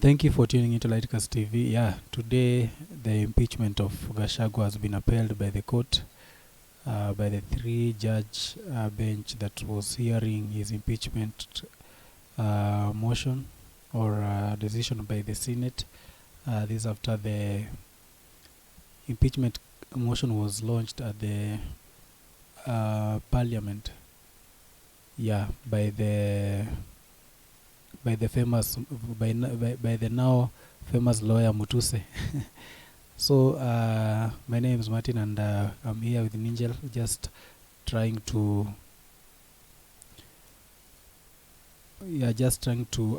Thank you for tuning into Lightcast TV. Yeah, today the impeachment of Gachagua has been upheld by the court, by the three-judge bench that was hearing his impeachment motion or decision by the Senate. This after the impeachment motion was launched at the Parliament. Yeah, by the famous by the now famous lawyer Mutuse. So my name is Martin, and I'm here with Ninjel, just trying to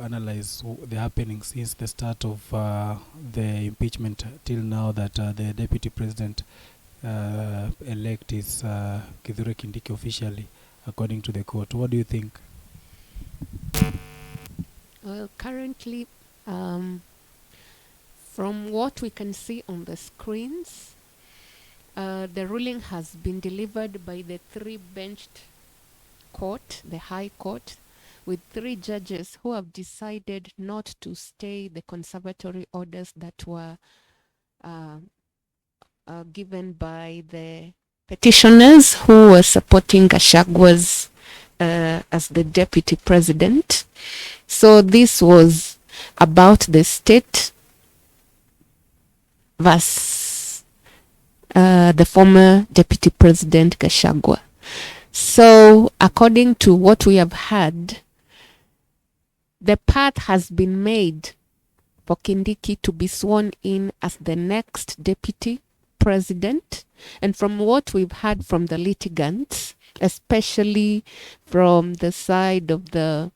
analyze the happenings since the start of the impeachment till now that the deputy president elect is Kithure Kindiki officially, according to the court. What do you think? Well, currently, from what we can see on the screens, the ruling has been delivered by the three-benched court, the High Court, with three judges who have decided not to stay the conservatory orders that were given by the petitioners who were supporting Gachagua's as the deputy president. So this was about the state versus the former deputy president Gachagua. So according to what we have heard, the path has been made for Kindiki to be sworn in as the next deputy president. And from what we've heard from the litigants, especially from the side of the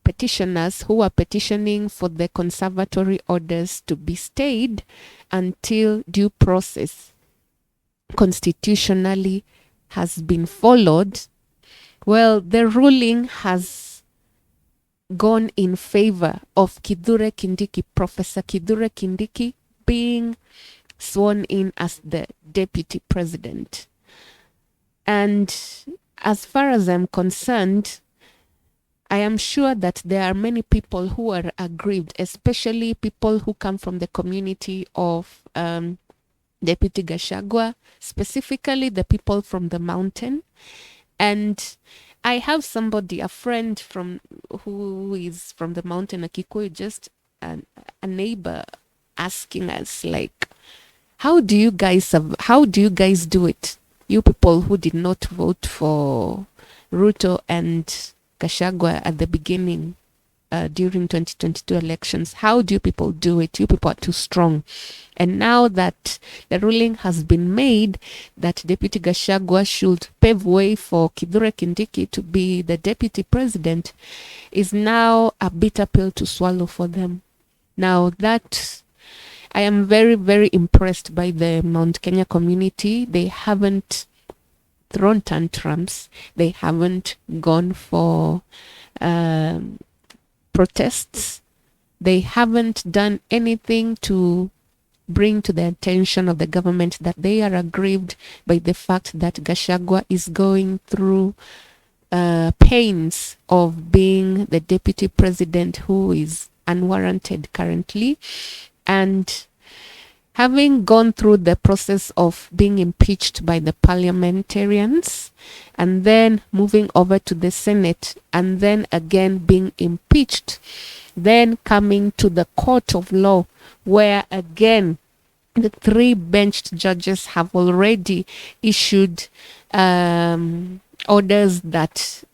petitioners who are petitioning for the conservatory orders to be stayed until due process constitutionally has been followed, well, the ruling has gone in favor of Kithure Kindiki, Professor Kithure Kindiki, being sworn in as the deputy president. And as far as I'm concerned, I am sure that there are many people who are aggrieved, especially people who come from the community of Deputy Gachagua, specifically the people from the mountain. And I have somebody, a friend who is from the mountain, a Kikuyu, just a neighbor, asking us, like, how do you guys do it? You people who did not vote for Ruto and Gachagua at the beginning during 2022 elections, how do you people do it? You people are too strong. And now that the ruling has been made that Deputy Gachagua should pave way for Kithure Kindiki to be the deputy president, is now a bitter pill to swallow for them. Now that I am very, very impressed by the Mount Kenya community. They haven't thrown tantrums. They haven't gone for protests. They haven't done anything to bring to the attention of the government that they are aggrieved by the fact that Gachagua is going through pains of being the deputy president who is unwarranted currently. And having gone through the process of being impeached by the parliamentarians, and then moving over to the Senate, and then again being impeached, then coming to the court of law, where again the three benched judges have already issued orders that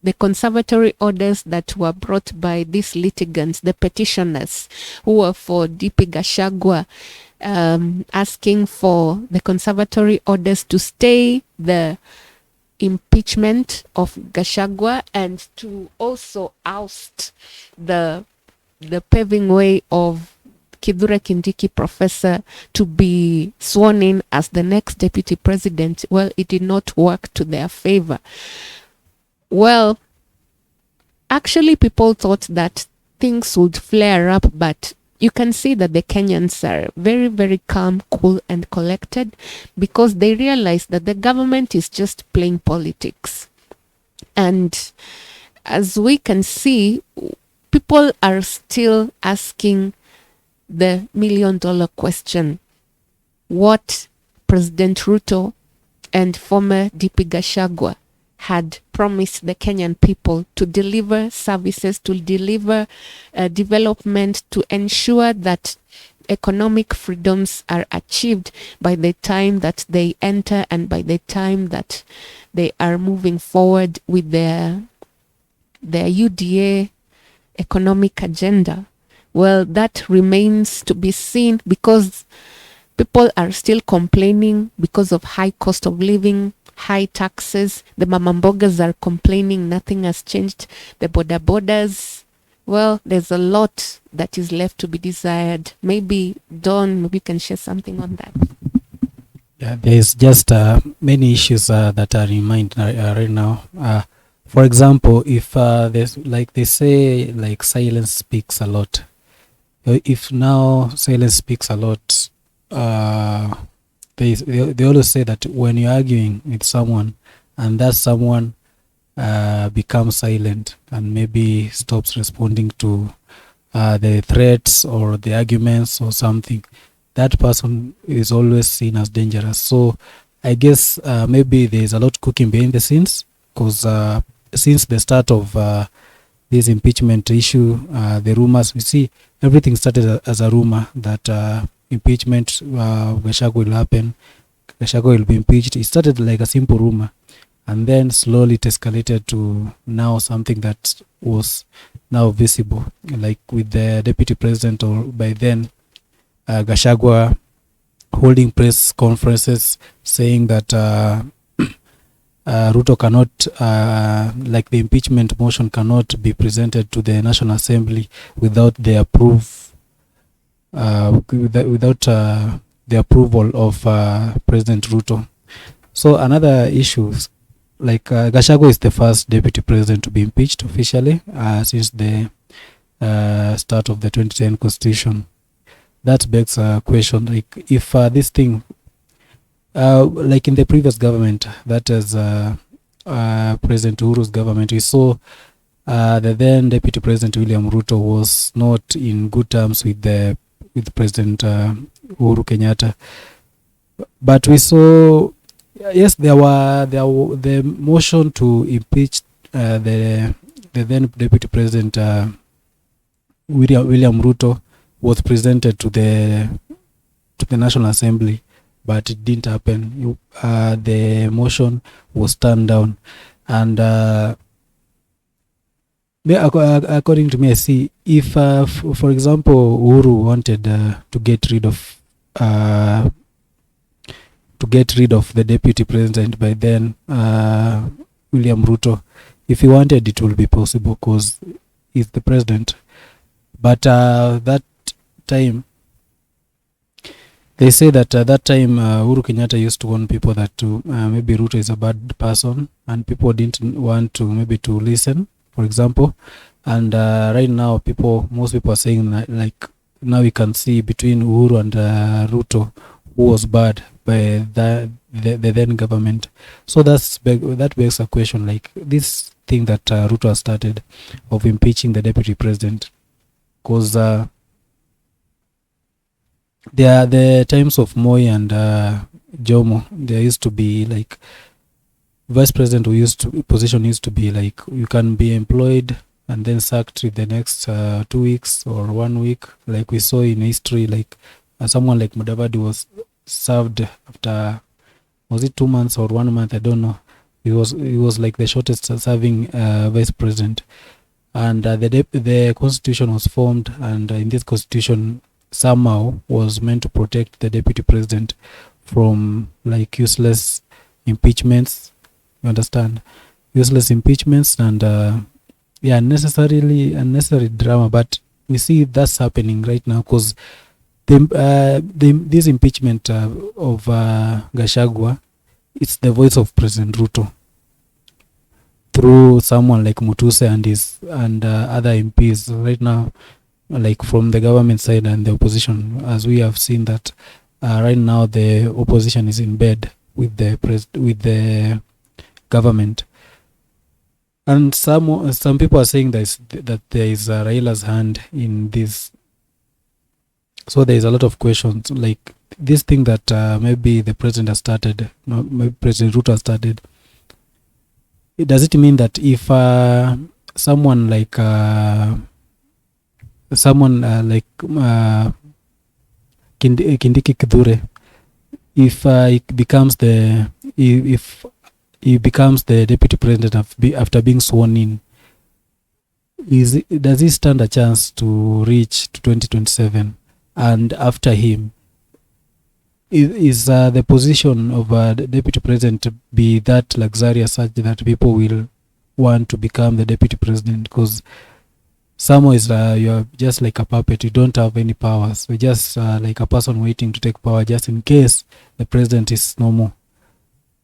the conservatory orders that were brought by these litigants, the petitioners who were for DP Gachagua, asking for the conservatory orders to stay the impeachment of Gachagua and to also oust the paving way of Kithure Kindiki, Professor, to be sworn in as the next deputy president. Well, it did not work to their favor. Well, actually, people thought that things would flare up, but you can see that the Kenyans are very, very calm, cool, and collected because they realize that the government is just playing politics. And as we can see, people are still asking the $1 million question: what President Ruto and former DP Gachagua had promised the Kenyan people to deliver services, to deliver development, to ensure that economic freedoms are achieved by the time that they enter and by the time that they are moving forward with their UDA economic agenda. Well, that remains to be seen, because people are still complaining because of high cost of living, high taxes. The mamambogas are complaining nothing has changed. The border borders, well, there's a lot that is left to be desired. Maybe Don, maybe you can share something on that. Yeah, there is just many issues that are in mind right now. For example, if there's, like they say, like silence speaks a lot. If now silence speaks a lot, they always say that when you're arguing with someone and that someone becomes silent and maybe stops responding to the threats or the arguments or something, that person is always seen as dangerous. So I guess maybe there's a lot cooking behind the scenes, because since the start of this impeachment issue, the rumors, we see everything started as a rumor that impeachment, Gachagua will happen, Gachagua will be impeached. It started like a simple rumor, and then slowly it escalated to now something that was now visible, like with the deputy president, or by then Gachagua holding press conferences saying that Ruto cannot, like the impeachment motion cannot be presented to the National Assembly without the the approval of President Ruto. So another issue, like Gachagua is the first deputy president to be impeached officially since the start of the 2010 constitution. That begs a question, like if this thing, like in the previous government, that is President Uhuru's government, we saw the then deputy president William Ruto was not in good terms with President Uhuru Kenyatta. But we saw, yes, there were the motion to impeach the then deputy president William Ruto was presented to the National Assembly, but it didn't happen. The motion was turned down, and according to me, I see if, for example, Uhuru wanted to get rid of the deputy president by then, William Ruto, if he wanted, it will be possible because he's the president. But that time, they say that that time Uhuru Kenyatta used to warn people that maybe Ruto is a bad person, and people didn't want to maybe to listen, for example. And right now, most people are saying that, like, now we can see between Uhuru and Ruto who was bad by the then government. So that begs a question, like this thing that Ruto has started of impeaching the deputy president, because there are the times of Moi and Jomo. There used to be like vice president position used to be like you can be employed and then sacked in the next 2 weeks or 1 week, like we saw in history. Like someone like Mudavadi was served after, was it 2 months or 1 month? I don't know. He was like the shortest serving vice president. And the constitution was formed, and in this constitution somehow was meant to protect the deputy president from like useless impeachments. You understand? Useless impeachments and unnecessary drama. But we see that's happening right now, because this impeachment of Gachagua, it's the voice of President Ruto through someone like Mutuse and other MPs right now, like from the government side and the opposition. As we have seen that right now the opposition is in bed with the government. And some people are saying that there is Raila's hand in this. So there is a lot of questions, like this thing that maybe the president has started, no, maybe President Ruto has started. Does it mean that if someone like Kindiki Kidure, if he becomes the if he becomes the deputy president after being sworn in, does he stand a chance to reach to 2027? And after him, is the position of the deputy president to be that luxurious such that people will want to become the deputy president? Because somehow is you're just like a puppet, you don't have any powers, you're just like a person waiting to take power just in case the president is no more.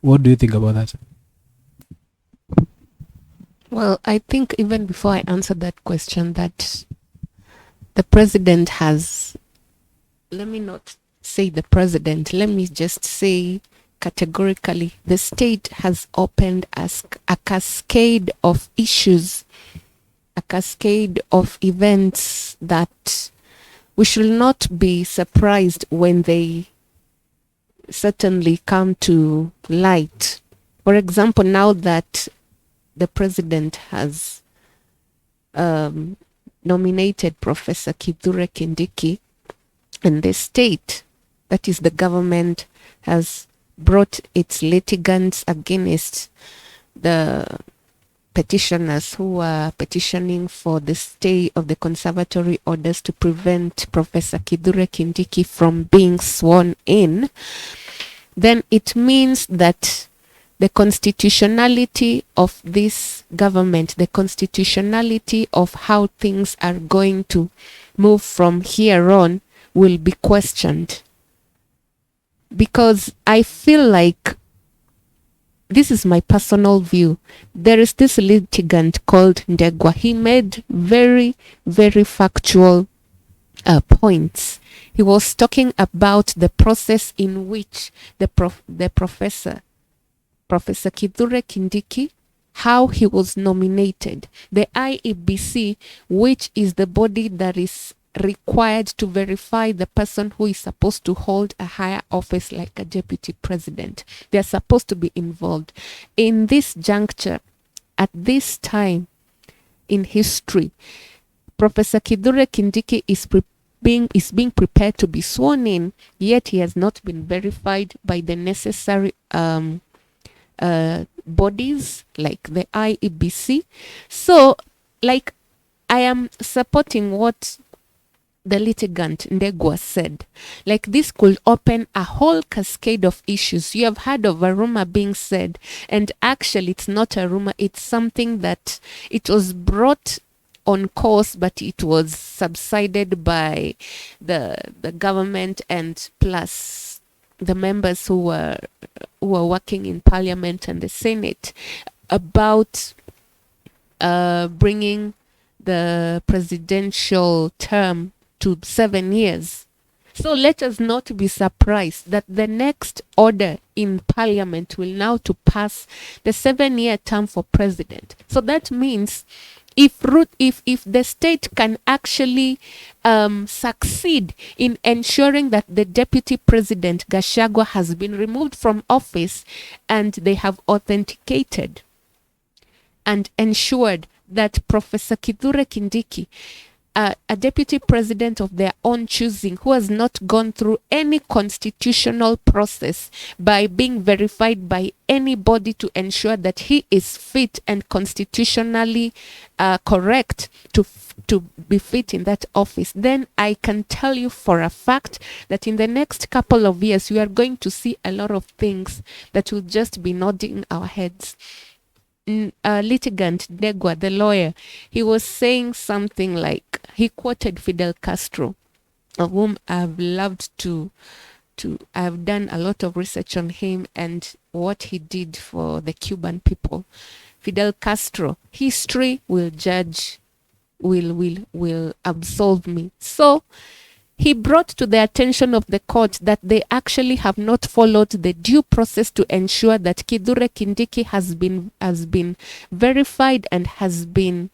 What do you think about that? Well, I think even before I answer that question, that the president has, let me not say the president, let me just say categorically, the state has opened as a cascade of issues, a cascade of events that we should not be surprised when they certainly come to light. For example, now that the president has nominated Professor Kithure Kindiki, and the state, that is the government, has brought its litigants against the petitioners who are petitioning for the stay of the conservatory orders to prevent Professor Kithure Kindiki from being sworn in, then it means that the constitutionality of this government, the constitutionality of how things are going to move from here on, will be questioned. Because I feel like, this is my personal view, there is this litigant called Ndegwa. He made very, very factual points. He was talking about the process in which the professor Kithure Kindiki, how he was nominated. The IEBC, which is the body that is required to verify the person who is supposed to hold a higher office like a deputy president, they are supposed to be involved. In this juncture, at this time in history, Professor Kithure Kindiki is being prepared to be sworn in, yet he has not been verified by the necessary bodies like the IEBC. So, like, I am supporting what the litigant Ndegwa said. Like, this could open a whole cascade of issues. You have heard of a rumor being said, and actually it's not a rumor, it's something that it was brought on course, but it was subsided by the government and plus the members who were working in Parliament and the Senate, about bringing the presidential term to 7 years. So let us not be surprised that the next order in Parliament will now to pass the 7-year term for president. So that means if the state can actually succeed in ensuring that the deputy president Gachagua has been removed from office, and they have authenticated and ensured that Professor Kithure Kindiki, a deputy president of their own choosing, who has not gone through any constitutional process by being verified by anybody to ensure that he is fit and constitutionally correct to be fit in that office, then I can tell you for a fact that in the next couple of years, we are going to see a lot of things that will just be nodding our heads. Litigant Ndegwa, the lawyer, he was saying something like, he quoted Fidel Castro, of whom I've loved to I've done a lot of research on him and what he did for the Cuban people. Fidel Castro, history will judge, will absolve me. So he brought to the attention of the court that they actually have not followed the due process to ensure that Kithure Kindiki has been verified and has been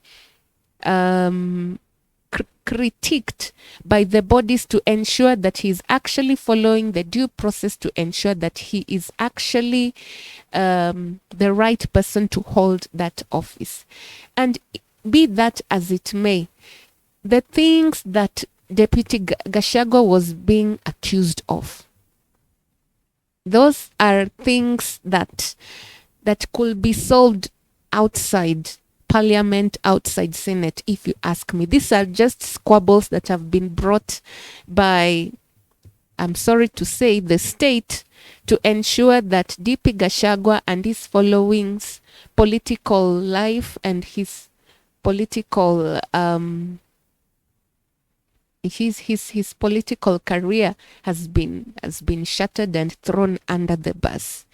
critiqued by the bodies to ensure that he is actually following the due process to ensure that he is actually the right person to hold that office. And be that as it may, the things that Deputy Gachagua was being accused of, those are things that could be solved outside Parliament, outside Senate, if you ask me. These are just squabbles that have been brought by, I'm sorry to say, the state to ensure that DP Gachagua and his followings' political life and his political his political career has been shattered and thrown under the bus.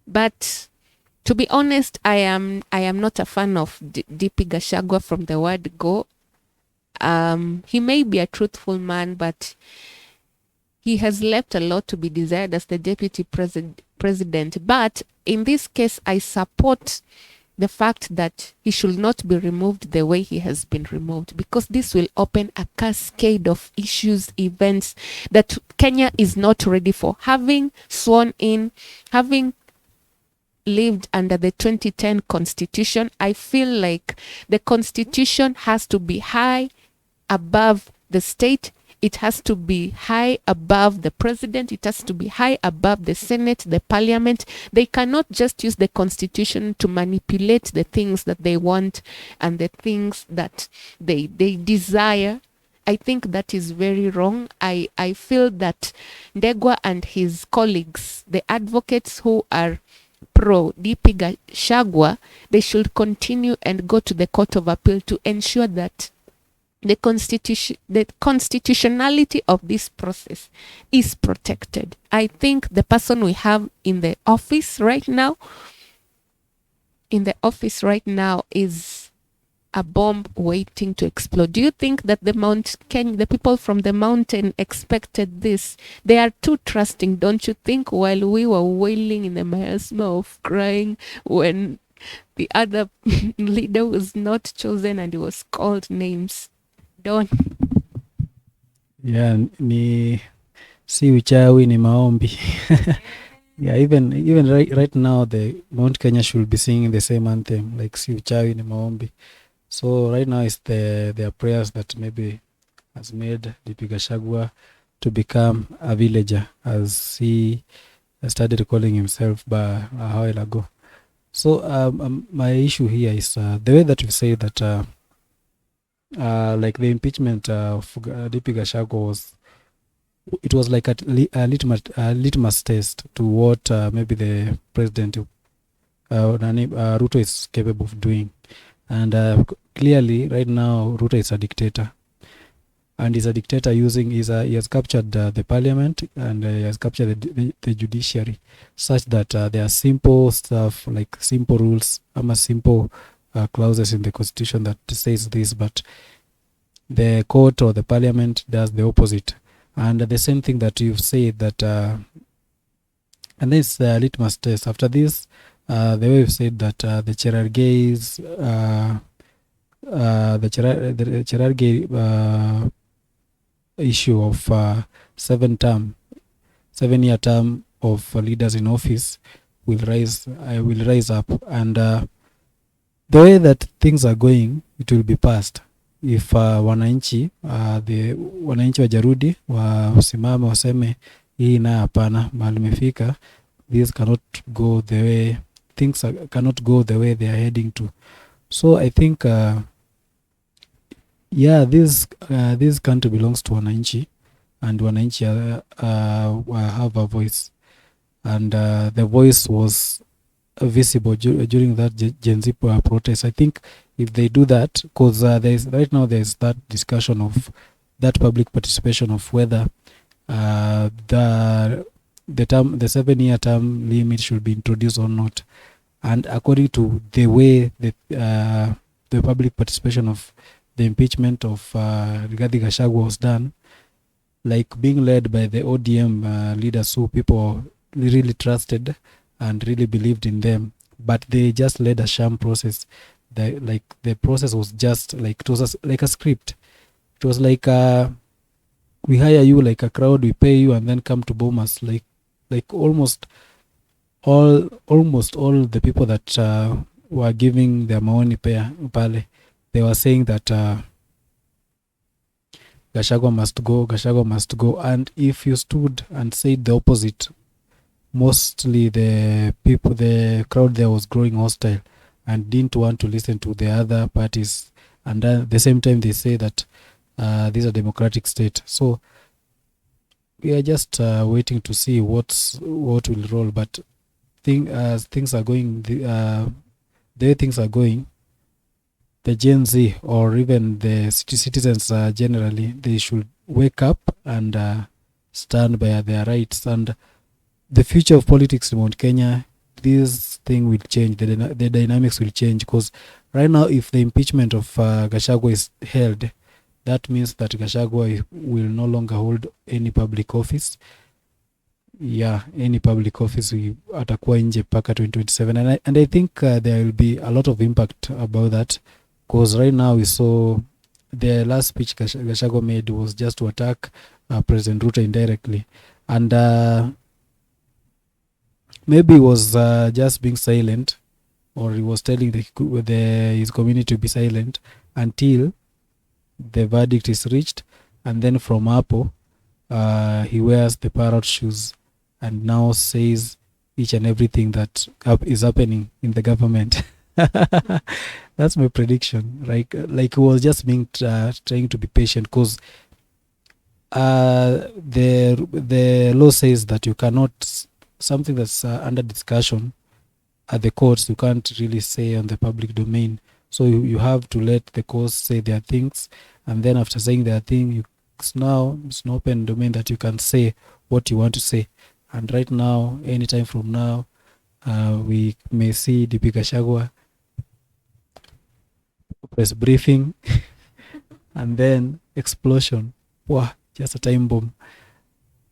But to be honest, I am not a fan of DP Gachagua from the word go. He may be a truthful man, but he has left a lot to be desired as the deputy president. But in this case, I support the fact that he should not be removed the way he has been removed, because this will open a cascade of issues, events that Kenya is not ready for. Having sworn in, having lived under the 2010 constitution, I feel like the constitution has to be high above the state. It has to be high above the president. It has to be high above the Senate, the Parliament. They cannot just use the constitution to manipulate the things that they want and the things that they desire. I think that is very wrong. I feel that Ndegwa and his colleagues, the advocates who are pro DP Gachagua, they should continue and go to the Court of Appeal to ensure that the constitutionality of this process is protected. I think the person we have in the office right now is a bomb waiting to explode. Do you think that the people from the mountain expected this? They are too trusting, don't you think? While we were wailing in the miasma of crying when the other leader was not chosen and he was called names. Don't. Yeah, ni si uchawi ni maombi. Yeah, even right now the Mount Kenya should be singing the same anthem, like si uchawi ni maombi. So right now it's their prayers that maybe has made DP Gachagua to become a villager, as he started calling himself by a while ago. So my issue here is the way that we say that like the impeachment of DP Gachagua was like a litmus test to what maybe the president Ruto is capable of doing. And clearly right now Ruto is a dictator, and he's a dictator he has captured the parliament, and he has captured the judiciary, such that there are simple stuff like simple rules, simple clauses in the constitution that says this, but the court or the parliament does the opposite. And the same thing that you've said that and this litmus test after this, the way you've said that the Cherargei's the Cherargei issue of 7-year term of leaders in office will rise up, and the way that things are going, it will be passed if wananchi wajarudi wasimame waseme hii na hapana, mahali imefika, this cannot go the way things cannot go the way they are heading to. So I think this country belongs to wananchi, and wananchi have a voice, and the voice was visible during that Gen Z protest. I think if they do that, because there's that discussion of that public participation of whether the 7-year term limit should be introduced or not. And according to the way that the public participation of the impeachment of Rigathi Gachagua was done, like being led by the ODM leaders who people really trusted and really believed in them, but they just led a sham process. The process was just like, it was like a script. It was like we hire you like a crowd, we pay you, and then come to Bomas. Like almost all the people that were giving their maoni pale, they were saying that Gachagua must go. And if you stood and said the opposite, mostly the crowd there was growing hostile and didn't want to listen to the other parties. And at the same time, they say that this is a democratic state. So we are just waiting to see what will roll. But things are going, the way things are going, the Gen Z or even the citizens generally, they should wake up and stand by their rights. And the future of politics in Mount Kenya, this thing will change. The dynamics will change, because right now, if the impeachment of Gachagua is held, that means that Gachagua will no longer hold any public office. Yeah, any public office atakuwa nje mpaka 2027, and I think there will be a lot of impact about that, because right now we saw the last speech Gachagua made was just to attack President Ruto indirectly, and maybe he was just being silent, or he was telling his community to be silent until the verdict is reached, and then from Apple he wears the parrot shoes and now says each and everything that is happening in the government. That's my prediction. Like he was just being trying to be patient, because the law says that you cannot, something that's under discussion at the courts, you can't really say on the public domain. So you have to let the courts say their things, and then after saying their thing, it's an open domain that you can say what you want to say. And right now, anytime from now, we may see DP Gachagua press briefing and then explosion. Wow, just a time bomb.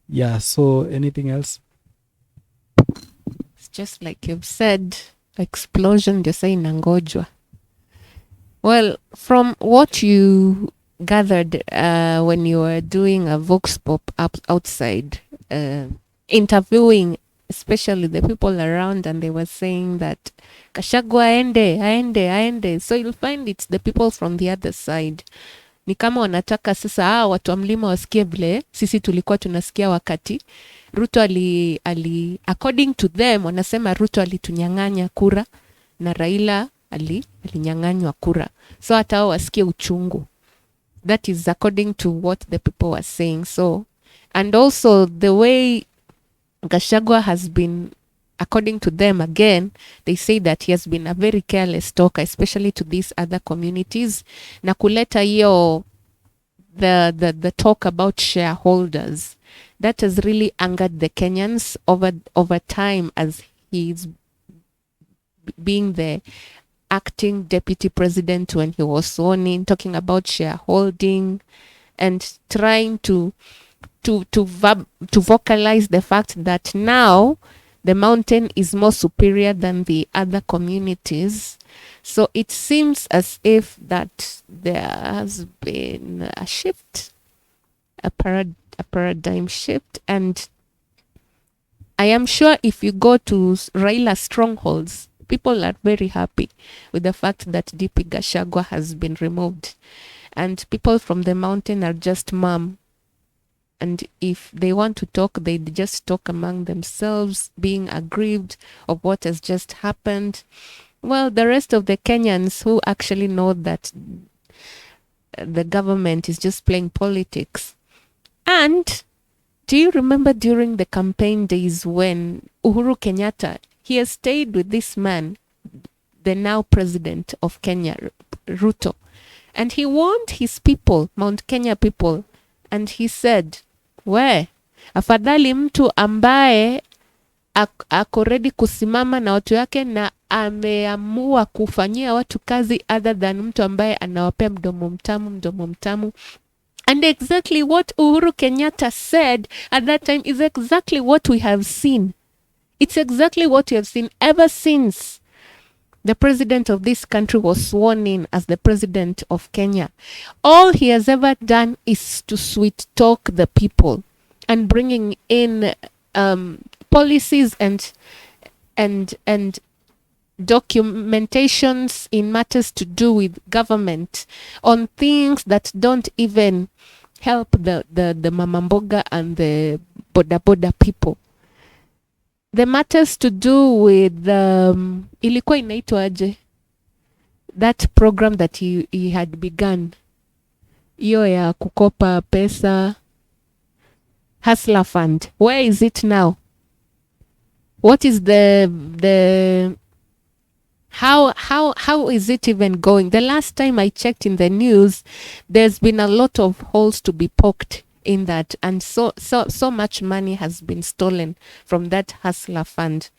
Yeah, so anything else? It's just like you've said, explosion, just say nangojwa. Well, from what you gathered when you were doing a vox pop up outside, interviewing especially the people around, and they were saying that Gachagua aende. So you'll find it's the people from the other side. Ni kama wanataka sasa watu wa mlima wasikie vile sisi tulikuwa tunasikia wakati Ruto according to them, wanasema Ruto alitunyang'anya kura na Raila alinyang'anywa kura. So hata hao wasikie uchungu. That is according to what the people were saying. So, and also the way Gachagua has been, according to them again, they say that he has been a very careless talker, especially to these other communities. Na kuleta hiyo, the talk about shareholders, that has really angered the Kenyans over time, as he's being the acting deputy president when he was sworn in, talking about shareholding and trying to vocalize the fact that now the mountain is more superior than the other communities. So it seems as if that there has been a shift, a paradigm shift. And I am sure if you go to Raila strongholds, people are very happy with the fact that DP Gachagua has been removed. And people from the mountain are just mum. And if they want to talk, they just talk among themselves, being aggrieved of what has just happened. Well, the rest of the Kenyans who actually know that the government is just playing politics. And do you remember during the campaign days when Uhuru Kenyatta, he has stayed with this man, the now president of Kenya, Ruto, and he warned his people, Mount Kenya people, and he said, afadhali mtu ambaye ako ready kusimama na watu yake na ameamua kufanyia watu kazi other than mtu ambaye anawapea mdomo mtamu And exactly what Uhuru Kenyatta said at that time is exactly what we have seen. It's exactly what we have seen ever since the president of this country was sworn in as the president of Kenya. All he has ever done is to sweet talk the people and bringing in policies and documentations in matters to do with government on things that don't even help the mama mboga and the boda boda people. The matters to do with ilikuwa inaitwaje, that program that he had begun, hiyo ya kukopa pesa, Hustler Fund. Where is it now? What is the how is it even going? The last time I checked in the news, there's been a lot of holes to be poked in that, and so much money has been stolen from that Hustler Fund.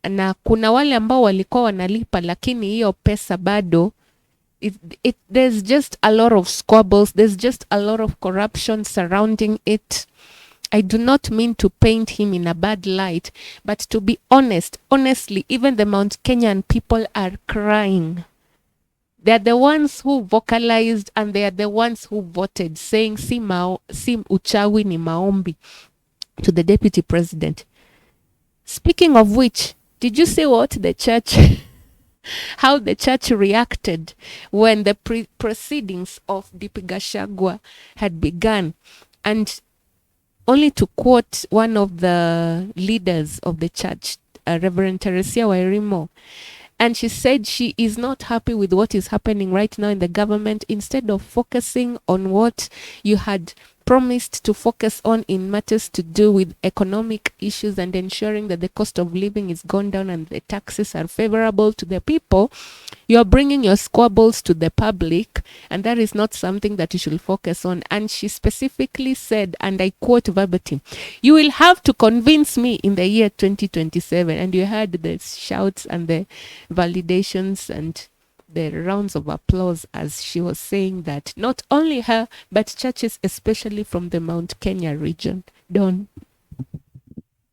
Na kuna wale ambao walikuwa wanalipa, lakini hiyo pesa bado there's just a lot of squabbles, there's just a lot of corruption surrounding it. I do not mean to paint him in a bad light, but to be honestly, even the Mount Kenyan people are crying. They are the ones who vocalized and they are the ones who voted, saying si uchawi ni maombi to the deputy president. Speaking of which, did you see what the church, how the church reacted when the proceedings of DP Gachagua had begun? And only to quote one of the leaders of the church, Reverend Teresia Wairimo, and she said she is not happy with what is happening right now in the government. Instead of focusing on what you had promised to focus on in matters to do with economic issues and ensuring that the cost of living is gone down and the taxes are favorable to the people, you're bringing your squabbles to the public, and that is not something that you should focus on. And she specifically said, and I quote verbatim, "You will have to convince me in the year 2027. And you heard the shouts and the validations and the rounds of applause as she was saying that. Not only her, but churches, especially from the Mount Kenya region. Don?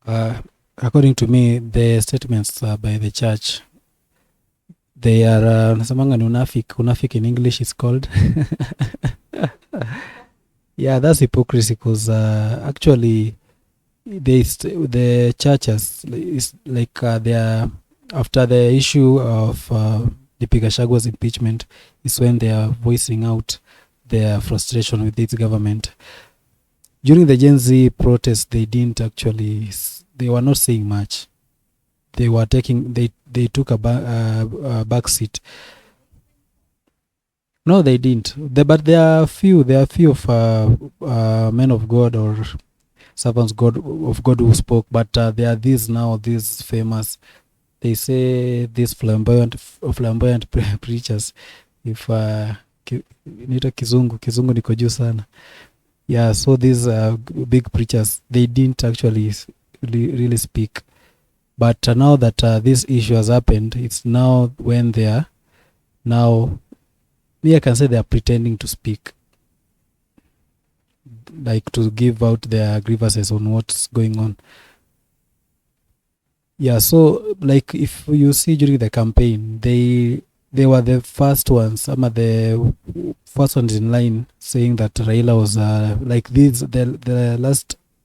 According to me, the statements by the church, they are nasamanga ni unafik in English is called. Yeah, that's hypocrisy, because actually the churches is like they are, after the issue of DP Gachagua's impeachment is when they are voicing out their frustration with its government. During the Gen Z protests, they were not saying much. They were they took a back seat. No, they didn't. But there are few of men of God or servants of God who spoke. But there are these famous. They say these flamboyant preachers. If nita kizungu niko juu sana. Yeah, so these big preachers, they didn't actually really speak. But now that this issue has happened, it's now when they are I can say they are pretending to speak, like to give out their grievances on what's going on. Yeah, so like if you see during the campaign, they were the first ones, the first ones in line saying that Raila was like the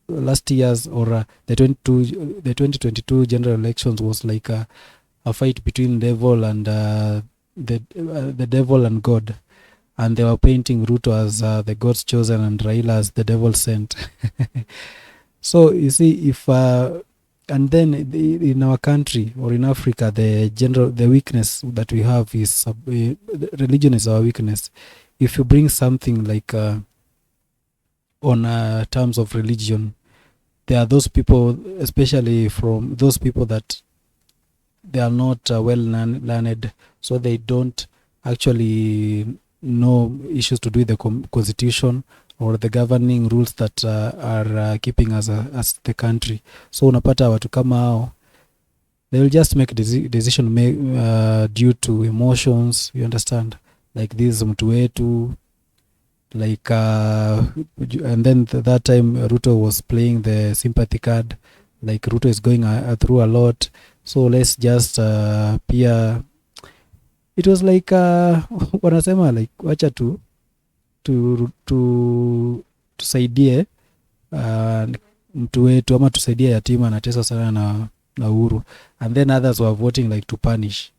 last years or the 2022 general elections was like a fight between devil and the devil and God, and they were painting Ruto as the God's chosen and Raila as the devil sent. So you see, if and then in our country or in Africa, the weakness that we have is religion is our weakness. If you bring something like on terms of religion, there are those people, especially from those people that they are not well learned, so they don't actually know issues to do with the constitution or the governing rules that are keeping us as the country. So unapata watu kama hao, they will just make decision due to emotions, you understand, like this mtu wetu, like and then that time Ruto was playing the sympathy card, like Ruto is going through a lot, so let's just pia it was like wanasema like wacha tusaidie mtu wetu ama tusaidie yatima anatesa sana na Uhuru, and then others were voting like to punish.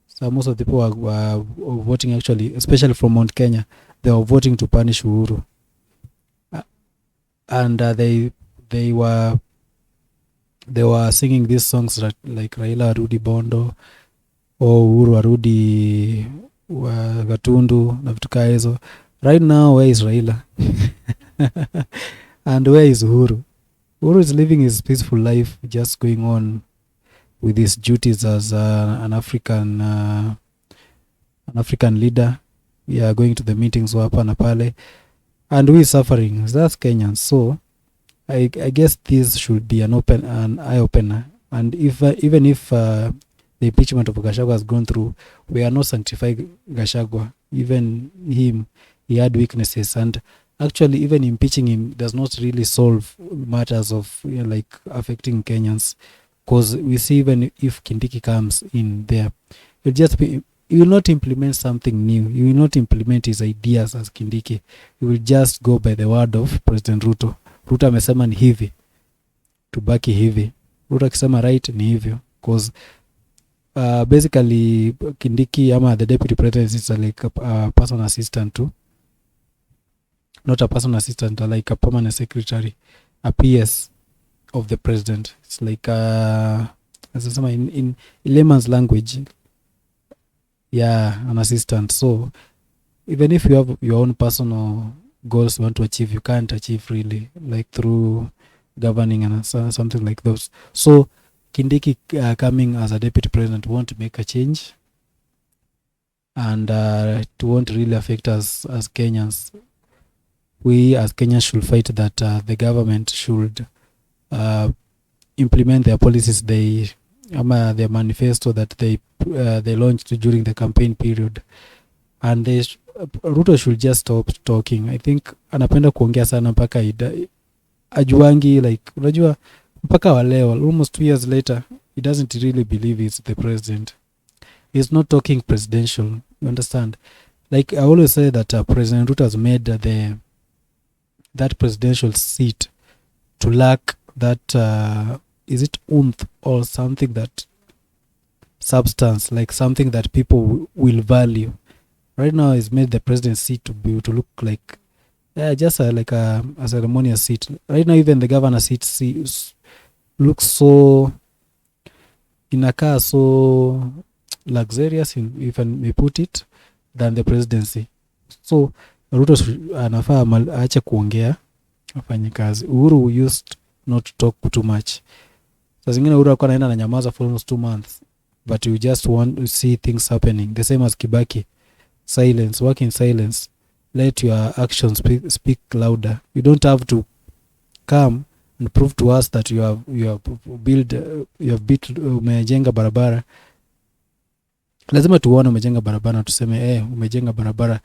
So most of the people were voting actually, especially from Mount Kenya, they were voting to punish Uhuru. And they were singing these songs that, like Raila arudi Bondo or Uhuru arudi Gatundu na vitu kaa hizo. Right now, where is Raila? And where is Uhuru? Uhuru is living his peaceful life, just going on with his duties as an African leader. Yeah, going to the meetings hapa na pale, and who is suffering? That's Kenyans. So I guess this should be an eye opener. And if even if the impeachment of Gachagua has gone through, we are not sanctifying Gachagua. Even him, he had weaknesses, and actually even impeaching him does not really solve matters of like affecting Kenyans, because we see even if Kindiki comes in there, it'll just be, you will not implement something new. You will not implement his ideas as Kindiki. You will just go by the word of President Ruto. Ruto amesema ni hivi, tubaki hivi. Ruto akisema right ni hivyo, because basically Kindiki ama the deputy president is like a personal assistant too. Not a personal assistant, like a permanent secretary, a PS of the president. It's like as in layman's language, yeah, an assistant. So even if you have your own personal goals you want to achieve, you can't achieve really like through governing and something like those. So Kindiki coming as a deputy president won't make a change, and it won't really affect us as Kenyans. We as Kenyans should fight that the government should implement their policies, their manifesto that they launched during the campaign period, and Ruto should just stop talking. I think anapenda kuongea sana mpaka ajuangi, like unajua mpaka waleo almost 2 years later he doesn't really believe he's the president. He's not talking presidential, you understand? Like I always say that President Ruto has made that presidential seat to lack that is it oomph or something, that substance, like something that people will value. Right now he's made the presidency seat to look like just like a ceremonious seat. Right now even the governor seat looks so inakaa so luxurious, if I may put it, than the presidency. So Ruto anafaa aache kuongea, afanye kazi. Uhuru used not to talk too much. Saa zingine Uhuru alikuwa anaenda na nyamaza for almost 2 months, but you just want to see things happening. The same as Kibaki. Silence, work in silence. Let your actions speak louder. You don't have to come and prove to us that you have built umejenga barabara. Lazima tuone umejenga barabara, tuseme umejenga barabara.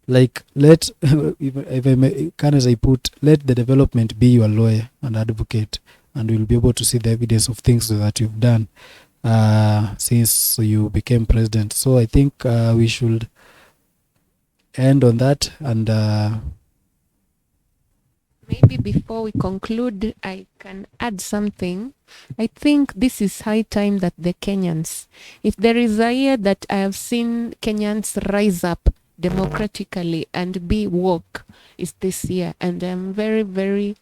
Like let if I put, let the development be your lawyer and advocate, and you'll be able to see the evidence of things that you've done since you became president. So I think we should end on that, and maybe before we conclude, I can add something. I think this is high time that the Kenyans, if there is a year that I have seen Kenyans rise up democratically and be woke, is this year. And I'm very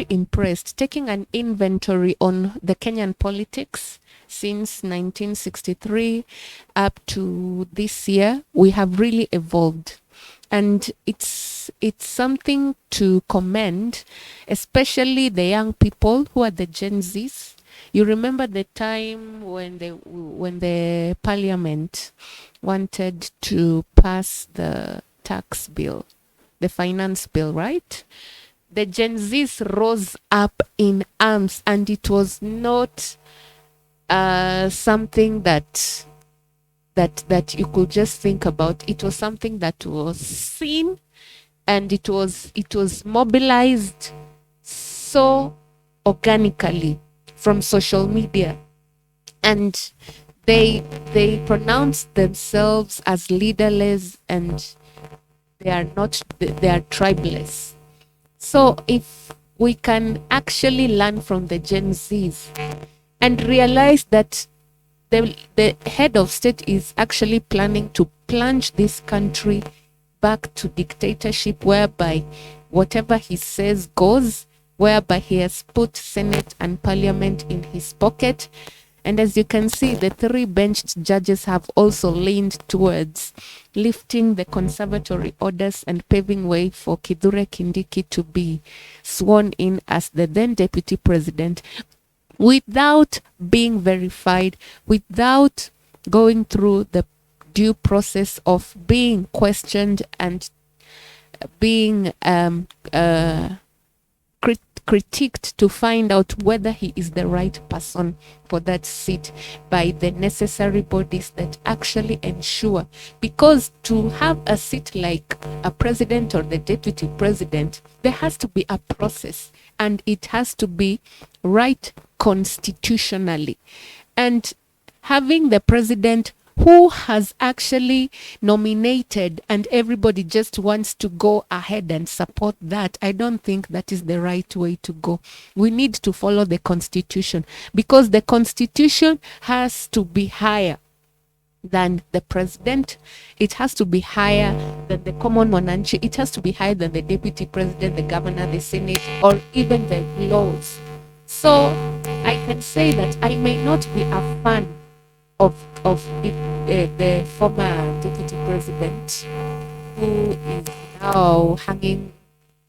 impressed. Taking an inventory on the Kenyan politics since 1963 up to this year, we have really evolved. And it's something to commend, especially the young people who are the Gen Zs. You remember the time when the parliament wanted to pass the tax bill, the finance bill, right? The Gen Zs rose up in arms, and it was not something that that you could just think about. It was something that was seen, and it was mobilized so organically from social media, and they pronounce themselves as leaderless, and they are tribeless. So if we can actually learn from the Gen Zs and realize that the head of state is actually planning to plunge this country back to dictatorship, whereby whatever he says goes, whereby he has put Senate and Parliament in his pocket. And as you can see, the 3 benched judges have also leaned towards lifting the conservatory orders and paving way for Kithure Kindiki to be sworn in as the then deputy president, without being verified, without going through the due process of being questioned and being critiqued to find out whether he is the right person for that seat by the necessary bodies that actually ensure. Because to have a seat like a president or the deputy president, there has to be a process, and it has to be right constitutionally. And having the president who has actually nominated and everybody just wants to go ahead and support that, I don't think that is the right way to go. We need to follow the constitution, because the constitution has to be higher than the president. It has to be higher than the common mwananchi. It has to be higher than the deputy president, the governor, the senate, or even the laws. So I can say that I may not be a fan of the former deputy president, who is now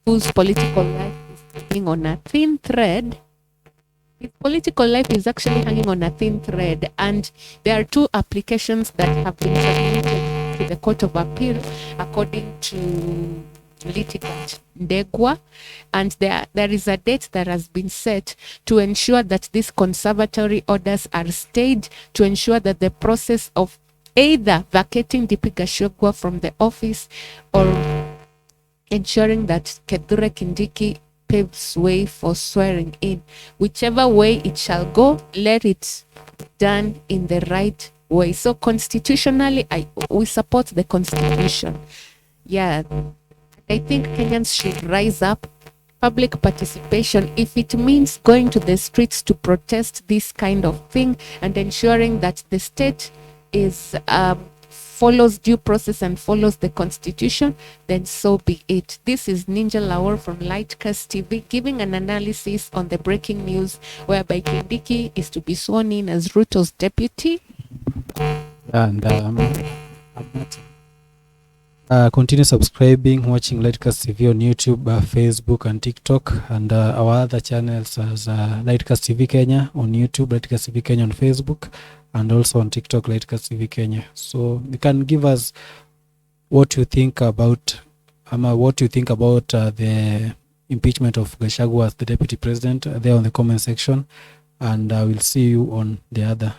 whose political life is hanging on a thin thread. His political life is actually hanging on a thin thread, and there are 2 applications that have been submitted to the Court of Appeal, according to litigant Ndegwa, and there is a date that has been set to ensure that these conservatory orders are stayed, to ensure that the process of either vacating DP Gachagua from the office or ensuring that Kithure Kindiki paves way for swearing in, whichever way it shall go, let it done in the right way. So constitutionally, we support the constitution. Yeah, I think Kenyans should rise up. Public participation, if it means going to the streets to protest this kind of thing and ensuring that the state is follows due process and follows the constitution, then so be it. This is Ninja Laur from Lightcast TV, giving an analysis on the breaking news whereby Kindiki is to be sworn in as Ruto's deputy. And continue subscribing, watching Lightcast TV on YouTube, Facebook, and TikTok, and our other channels as Lightcast TV Kenya on YouTube, Lightcast TV Kenya on Facebook, and also on TikTok, Lightcast TV Kenya. So you can give us what you think about the impeachment of Gachagua as the deputy president there on the comment section, and we'll see you on the other